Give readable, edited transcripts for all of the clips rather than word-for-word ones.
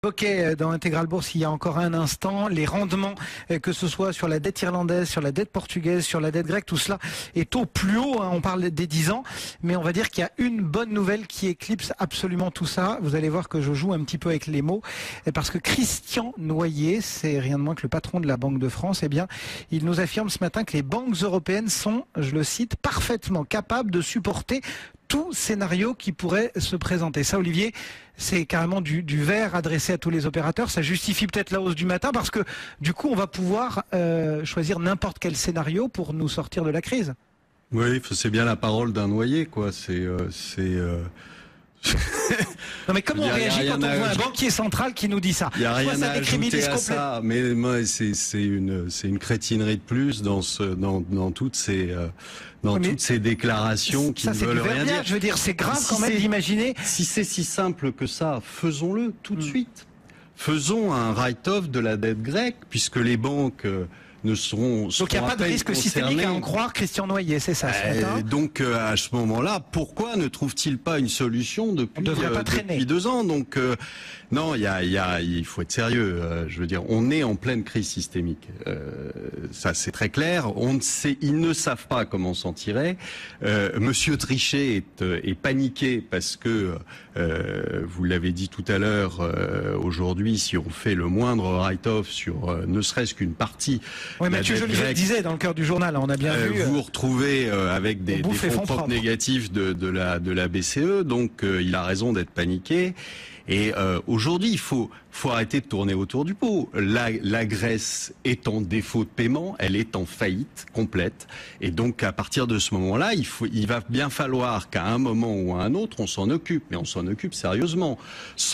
Évoquait dans Intégral Bourse il y a encore un instant les rendements, que ce soit sur la dette irlandaise, sur la dette portugaise, sur la dette grecque, tout cela est au plus haut, hein, on parle des 10 ans, mais on va dire qu'il y a une bonne nouvelle qui éclipse absolument tout ça. Vous allez voir que je joue un petit peu avec les mots, parce que Christian Noyer, c'est rien de moins que le patron de la Banque de France, eh bien, il nous affirme ce matin que les banques européennes sont, je le cite, parfaitement capables de supporter tout scénario qui pourrait se présenter. Ça, Olivier, c'est carrément du vert adressé à tous les opérateurs. Ça justifie peut-être la hausse du matin parce que du coup, on va pouvoir choisir n'importe quel scénario pour nous sortir de la crise. Oui, c'est bien la parole d'un Noyer, quoi. Non mais comment on réagit quand on voit un banquier central qui nous dit ça? Il n'y a rien à ajouter à ça, mais moi, c'est une crétinerie de plus dans toutes ces toutes ces déclarations qui ne veulent rien dire. Je veux dire, c'est grave quand même d'imaginer. Si c'est si simple que ça, faisons-le tout de suite. Faisons un write-off de la dette grecque, puisque les banques ne seront donc il n'y a pas de risque systémique à en croire, Christian Noyer, c'est ça ce matin. Donc à ce moment-là, pourquoi ne trouve-t-il pas une solution depuis 2 ans? Donc non, il faut être sérieux. Je veux dire, on est en pleine crise systémique. Ça c'est très clair. Ils ne savent pas comment s'en tirer. Monsieur Trichet est paniqué parce que vous l'avez dit tout à l'heure. Aujourd'hui, si on fait le moindre write-off sur ne serait-ce qu'une partie. Oui, Mathieu, je le disais dans le cœur du journal, on a bien vu. Vous vous retrouvez avec des fonds propres négatifs de la BCE, donc il a raison d'être paniqué. Et aujourd'hui, il faut arrêter de tourner autour du pot. La Grèce est en défaut de paiement, elle est en faillite complète. Et donc, à partir de ce moment-là, il va bien falloir qu'à un moment ou à un autre, on s'en occupe. Mais on s'en occupe sérieusement,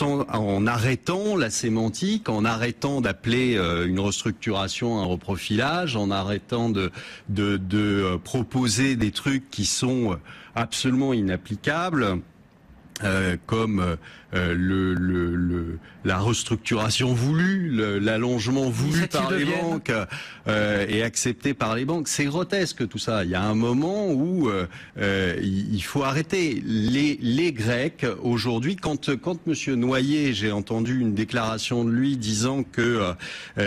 en arrêtant la sémantique, en arrêtant d'appeler une restructuration un reprofilage, en arrêtant de proposer des trucs qui sont absolument inapplicables. Comme la restructuration voulue, l'allongement voulu par les banques et accepté par les banques. C'est grotesque tout ça. Il y a un moment où il faut arrêter. Les Grecs, aujourd'hui, quand Monsieur Noyer, j'ai entendu une déclaration de lui disant que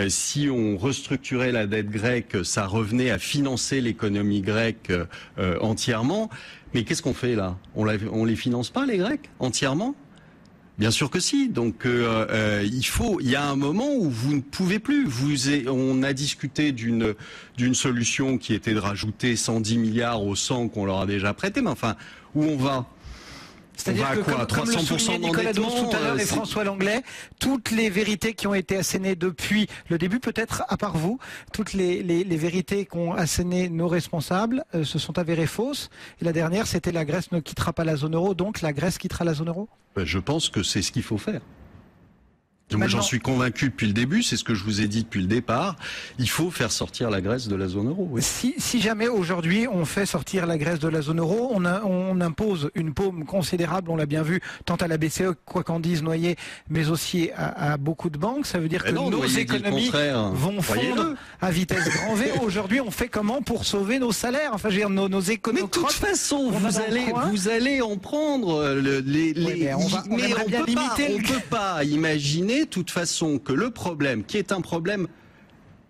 si on restructurait la dette grecque, ça revenait à financer l'économie grecque entièrement. Mais qu'est-ce qu'on fait là? On les finance pas, les Grecs, entièrement? Bien sûr que si. Donc il y a un moment où vous ne pouvez plus. On a discuté d'une solution qui était de rajouter 110 milliards aux 100 qu'on leur a déjà prêté. Mais enfin, où on va? C'est-à-dire que comme le soulignait Nicolas Dose tout à l'heure et François Langlais, toutes les vérités qui ont été assénées depuis le début, peut-être à part vous, toutes les vérités qu'ont assénées nos responsables se sont avérées fausses. Et la dernière, c'était la Grèce ne quittera pas la zone euro, donc la Grèce quittera la zone euro? Je pense que c'est ce qu'il faut faire. Moi, j'en suis convaincu depuis le début, c'est ce que je vous ai dit depuis le départ. Il faut faire sortir la Grèce de la zone euro. Oui. Si jamais aujourd'hui on fait sortir la Grèce de la zone euro, on impose une paume considérable, on l'a bien vu, tant à la BCE, quoi qu'en dise Noyer, mais aussi à beaucoup de banques. Ça veut dire que nos économies vont fondre à vitesse grand V. Aujourd'hui, on fait comment pour sauver nos salaires? Enfin, je veux dire, nos économies. Mais de toute façon, vous allez en prendre mais on peut pas imaginer de toute façon que le problème, qui est un problème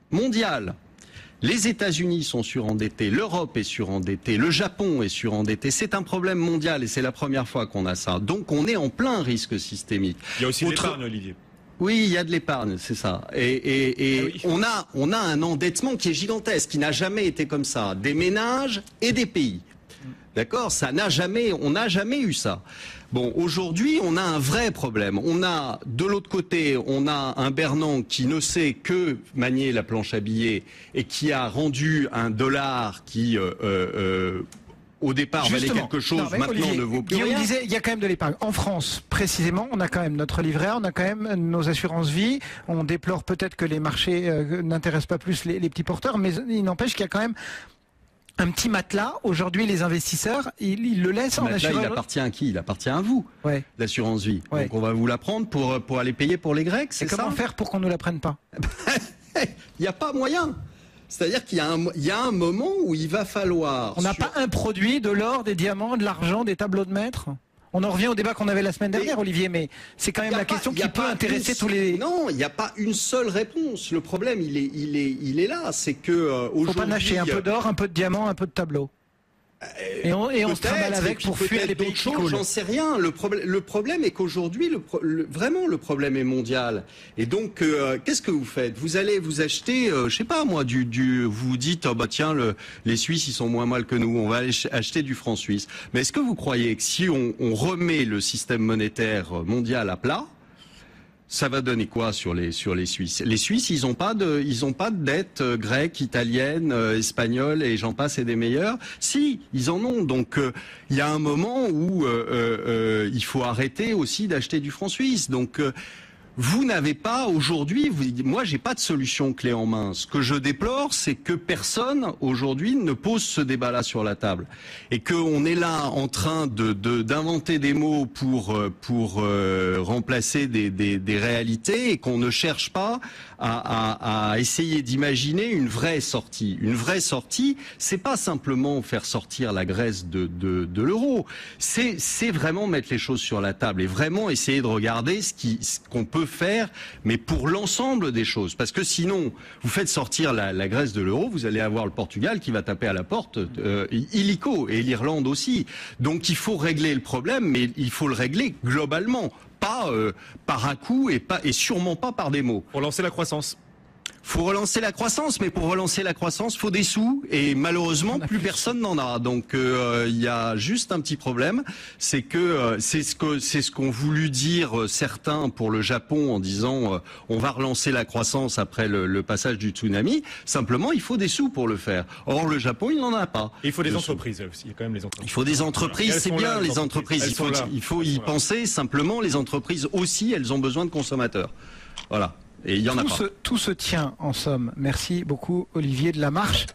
mondial, les États-Unis sont surendettés, l'Europe est surendettée, le Japon est surendetté, c'est un problème mondial et c'est la première fois qu'on a ça. Donc on est en plein risque systémique. Il y a aussi l'épargne, Olivier. Oui, il y a de l'épargne, c'est ça. Et on a un endettement qui est gigantesque, qui n'a jamais été comme ça, des ménages et des pays. D'accord, on n'a jamais eu ça. Bon, aujourd'hui, on a un vrai problème. De l'autre côté, on a un Bernan qui ne sait que manier la planche à billets et qui a rendu un dollar qui, au départ, valait quelque chose, maintenant Olivier, ne vaut plus rien. On disait, il y a quand même de l'épargne. En France, précisément, on a quand même notre livret A, on a quand même nos assurances vie. On déplore peut-être que les marchés n'intéressent pas plus les petits porteurs, mais il n'empêche qu'il y a quand même un petit matelas. Aujourd'hui, les investisseurs, ils le laissent en assurance. Il appartient à qui? Il appartient à vous, l'assurance vie. Donc on va vous la prendre pour aller payer pour les Grecs, c'est ça? Comment faire pour qu'on ne la prenne pas? Il n'y a pas moyen. C'est-à-dire qu'il y a un moment où il va falloir... On n'a pas un produit, de l'or, des diamants, de l'argent, des tableaux de maître? On en revient au débat qu'on avait la semaine dernière, Olivier, mais c'est quand même la question qui peut intéresser tous les... Non, il n'y a pas une seule réponse. Le problème, il est là. C'est que aujourd'hui... Faut pas lâcher un peu d'or, un peu de diamant, un peu de tableau. Et on se trimballe avec pour fuir les pays qui coulent. J'en sais rien. Le problème est qu'aujourd'hui, vraiment, le problème est mondial. Et donc, qu'est-ce que vous faites? Vous allez vous acheter, je sais pas moi, vous vous dites, oh, bah tiens, les Suisses, ils sont moins mal que nous. On va aller acheter du franc suisse. Mais est-ce que vous croyez que si on remet le système monétaire mondial à plat, ça va donner quoi sur les Suisses? Les Suisses, ils ont pas de dette grecque, italienne, espagnole et j'en passe et des meilleurs. Si, ils en ont. Donc il y a un moment où il faut arrêter aussi d'acheter du franc suisse. Donc vous n'avez pas aujourd'hui, moi j'ai pas de solution clé en main. Ce que je déplore, c'est que personne aujourd'hui ne pose ce débat-là sur la table et qu'on est là en train d'inventer des mots pour remplacer des réalités et qu'on ne cherche pas à essayer d'imaginer une vraie sortie. Une vraie sortie, c'est pas simplement faire sortir la Grèce de l'euro. C'est vraiment mettre les choses sur la table et vraiment essayer de regarder ce qu'on peut faire, mais pour l'ensemble des choses. Parce que sinon, vous faites sortir la Grèce de l'euro, vous allez avoir le Portugal qui va taper à la porte illico, et l'Irlande aussi. Donc il faut régler le problème, mais il faut le régler globalement, pas par un coup et sûrement pas par des mots. Pour lancer la croissance. Faut relancer la croissance, mais pour relancer la croissance, faut des sous et malheureusement plus personne n'en a. Donc il y a juste un petit problème, c'est que c'est ce qu'ont voulu dire certains pour le Japon en disant on va relancer la croissance après le passage du tsunami. Simplement, il faut des sous pour le faire. Or le Japon, il n'en a pas. Et il faut des entreprises aussi. Il y a quand même les entreprises. Il faut des entreprises, c'est bien les entreprises. Il faut y penser. Simplement, les entreprises aussi, elles ont besoin de consommateurs. Voilà. Et il y en a pas. Tout se tient en somme. Merci beaucoup Olivier de la Marche.